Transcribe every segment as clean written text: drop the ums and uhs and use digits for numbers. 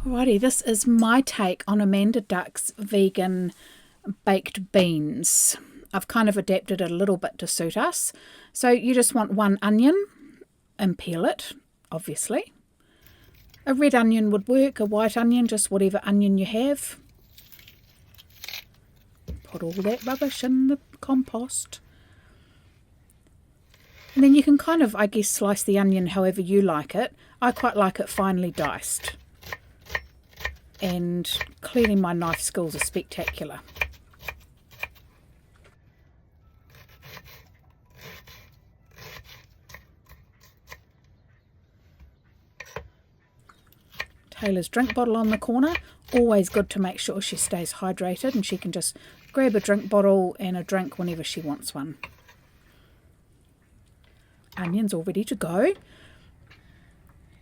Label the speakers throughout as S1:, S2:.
S1: Alrighty, this is my take on Amanda Duck's vegan baked beans. I've kind of adapted it a little bit to suit us. So you just want one onion and peel it, obviously. A red onion would work, a white onion, just whatever onion you have. Put all that rubbish in the compost. And then you can kind of, I guess, slice the onion however you like it. I quite like it finely diced. And clearly my knife skills are spectacular. Taylor's drink bottle on the corner. Always good to make sure she stays hydrated and she can just grab a drink bottle and a drink whenever she wants one. Onions all ready to go.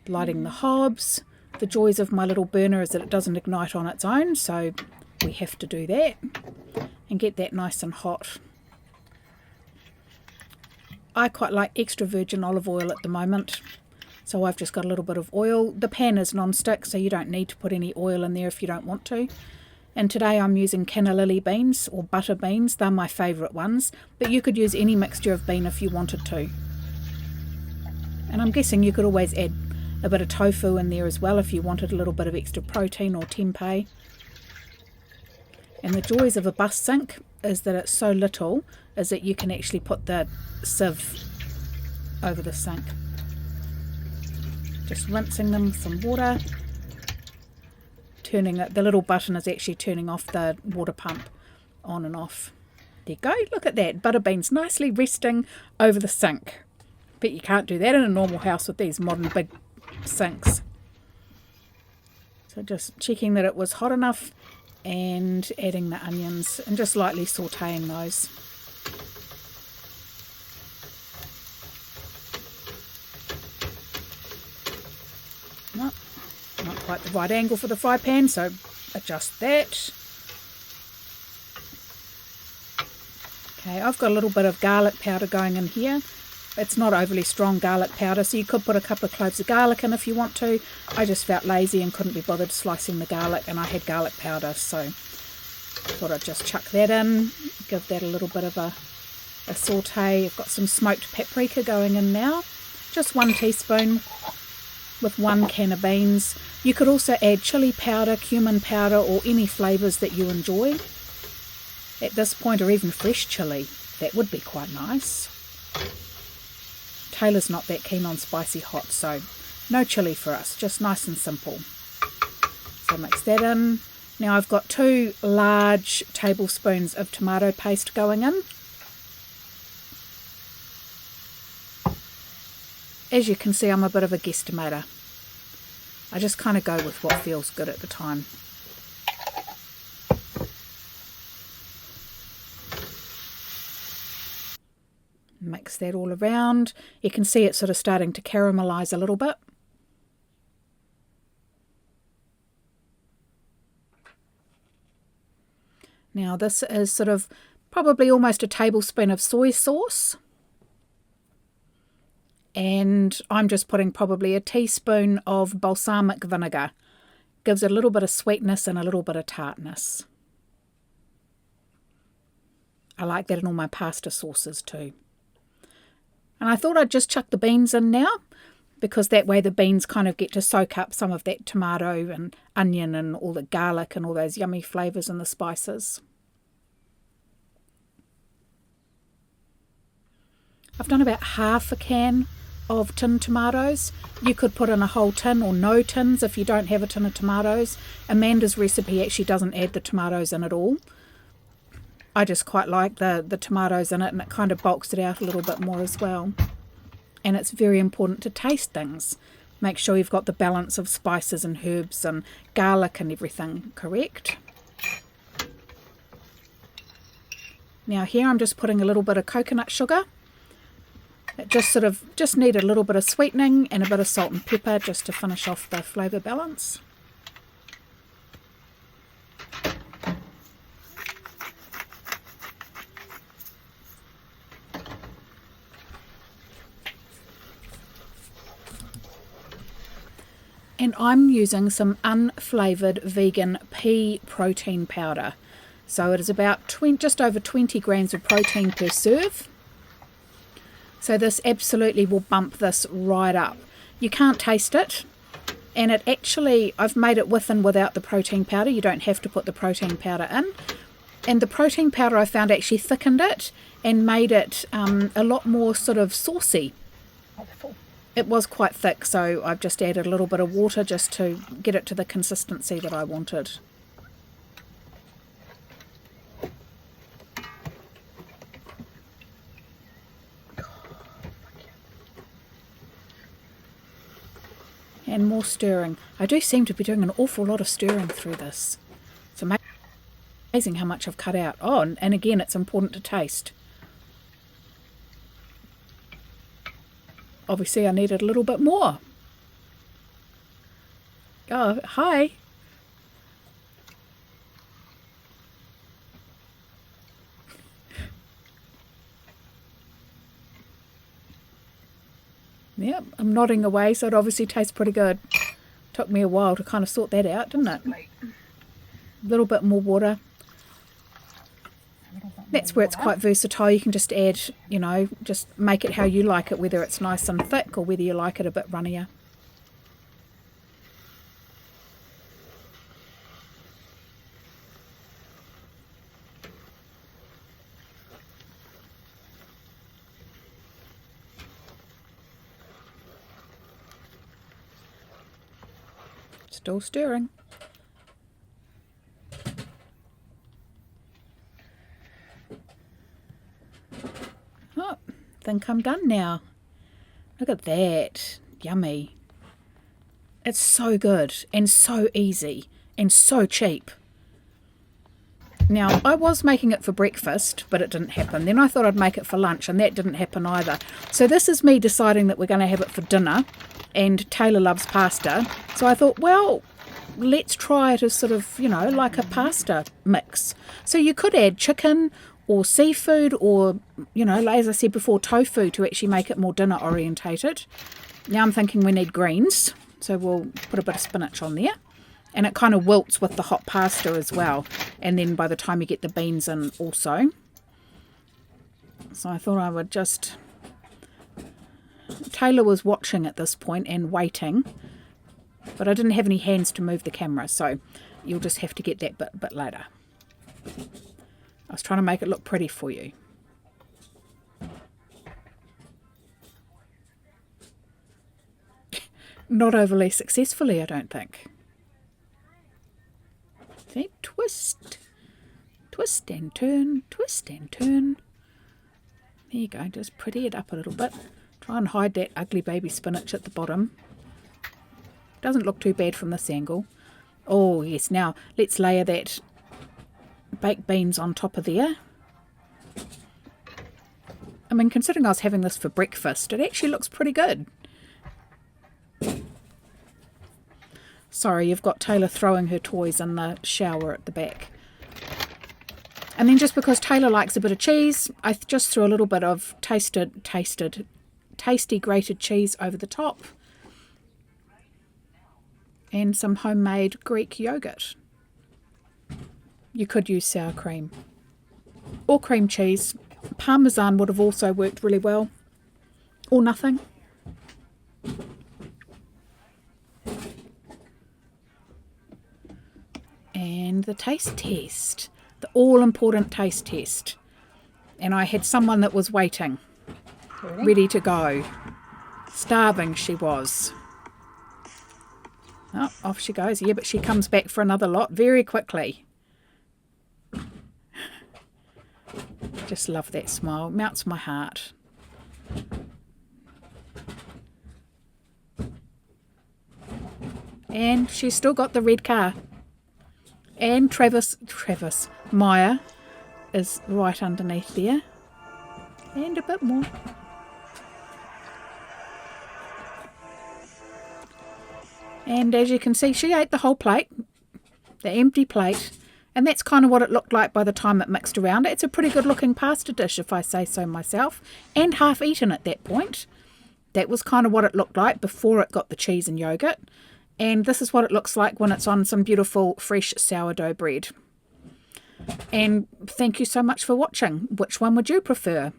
S1: Lighting the hobs. The joys of my little burner is that it doesn't ignite on its own, so we have to do that and get that nice and hot. I quite like extra virgin olive oil at the moment, so I've just got a little bit of oil. The pan is non-stick, so you don't need to put any oil in there if you don't want to. And today I'm using cannellini beans or butter beans. They're my favourite ones, but you could use any mixture of bean if you wanted to. And I'm guessing you could always add a bit of tofu in there as well if you wanted a little bit of extra protein or tempeh. And the joys of a bus sink is that it's so little is that you can actually put the sieve over the sink. Just rinsing them with some water. Turning it, the little button is actually turning off the water pump on and off. There you go, look at that, butter beans nicely resting over the sink. But you can't do that in a normal house with these modern big sinks. So just checking that it was hot enough and adding the onions and just lightly sauteing those. No, not quite the right angle for the fry pan, so adjust that. Okay, I've got a little bit of garlic powder going in here. It's not overly strong garlic powder, so you could put a couple of cloves of garlic in if you want to. I just felt lazy and couldn't be bothered slicing the garlic, and I had garlic powder, so I thought I'd just chuck that in, give that a little bit of a saute. I've got some smoked paprika going in now, just 1 teaspoon with 1 can of beans. You could also add chili powder, cumin powder, or any flavours that you enjoy at this point, or even fresh chili. That would be quite nice. Taylor's not that keen on spicy hot, so no chili for us, just nice and simple. So mix that in. Now I've got 2 large tablespoons of tomato paste going in. As you can see, I'm a bit of a guesstimator. I just kind of go with what feels good at the time. Mix that all around. You can see it sort of starting to caramelize a little bit. Now this is sort of probably almost a tablespoon of soy sauce. And I'm just putting probably a teaspoon of balsamic vinegar. Gives it a little bit of sweetness and a little bit of tartness. I like that in all my pasta sauces too. And I thought I'd just chuck the beans in now, because that way the beans kind of get to soak up some of that tomato and onion and all the garlic and all those yummy flavours and the spices. I've done about half a can of tin tomatoes. You could put in a whole tin or no tins if you don't have a tin of tomatoes. Amanda's recipe actually doesn't add the tomatoes in at all. I just quite like the tomatoes in it, and it kind of bulks it out a little bit more as well. And it's very important to taste things. Make sure you've got the balance of spices and herbs and garlic and everything correct. Now here I'm just putting a little bit of coconut sugar. It just need a little bit of sweetening and a bit of salt and pepper just to finish off the flavour balance. And And I'm using some unflavoured vegan pea protein powder. So it is about just over 20 grams of protein per serve. So this absolutely will bump this right up. You can't taste it. And it actually, I've made it with and without the protein powder. You don't have to put the protein powder in. And the protein powder I found actually thickened it and made it a lot more sort of saucy. It was quite thick, so I've just added a little bit of water just to get it to the consistency that I wanted. And more stirring. I do seem to be doing an awful lot of stirring through this. It's amazing how much I've cut out. Oh, and again, it's important to taste. Obviously, I needed a little bit more. Oh, hi. Yep, I'm nodding away, so it obviously tastes pretty good. Took me a while to kind of sort that out, didn't it? A little bit more water. That's where it's quite versatile. You can just add, you know, just make it how you like it, whether it's nice and thick or whether you like it a bit runnier. Still stirring. Oh, think I'm done now. Look at that. Yummy. It's so good and so easy and so cheap. Now, I was making it for breakfast, but it didn't happen. Then I thought I'd make it for lunch, and that didn't happen either. So this is me deciding that we're going to have it for dinner, and Taylor loves pasta. So I thought, well, let's try it as sort of, you know, like a pasta mix. So you could add chicken or seafood or, you know, as I said before, tofu to actually make it more dinner orientated. Now I'm thinking we need greens, so we'll put a bit of spinach on there. And it kind of wilts with the hot pasta as well. And then by the time you get the beans in also. So I thought I would just... Taylor was watching at this point and waiting. But I didn't have any hands to move the camera. So you'll just have to get that bit later. I was trying to make it look pretty for you. Not overly successfully, I don't think. See, twist, twist and turn, twist and turn. There you go, just pretty it up a little bit. Try and hide that ugly baby spinach at the bottom. Doesn't look too bad from this angle. Oh yes, now let's layer that baked beans on top of there. I mean, considering I was having this for breakfast, it actually looks pretty good. Sorry, you've got Taylor throwing her toys in the shower at the back. And then just because Taylor likes a bit of cheese, I just threw a little bit of tasty grated cheese over the top. And some homemade Greek yogurt. You could use sour cream. Or cream cheese. Parmesan would have also worked really well. Or nothing. And the taste test, the all-important taste test. And I had someone that was waiting, ready to go. Starving she was. Oh, off she goes. Yeah, but she comes back for another lot very quickly. Just love that smile. Melts my heart. And she's still got the red car. And Travis Maya is right underneath there. And a bit more. And as you can see, she ate the whole plate, the empty plate. And that's kind of what it looked like by the time it mixed around. It's a pretty good looking pasta dish, if I say so myself. And half eaten at that point. That was kind of what it looked like before it got the cheese and yogurt. And this is what it looks like when it's on some beautiful fresh sourdough bread. And thank you so much for watching. Which one would you prefer?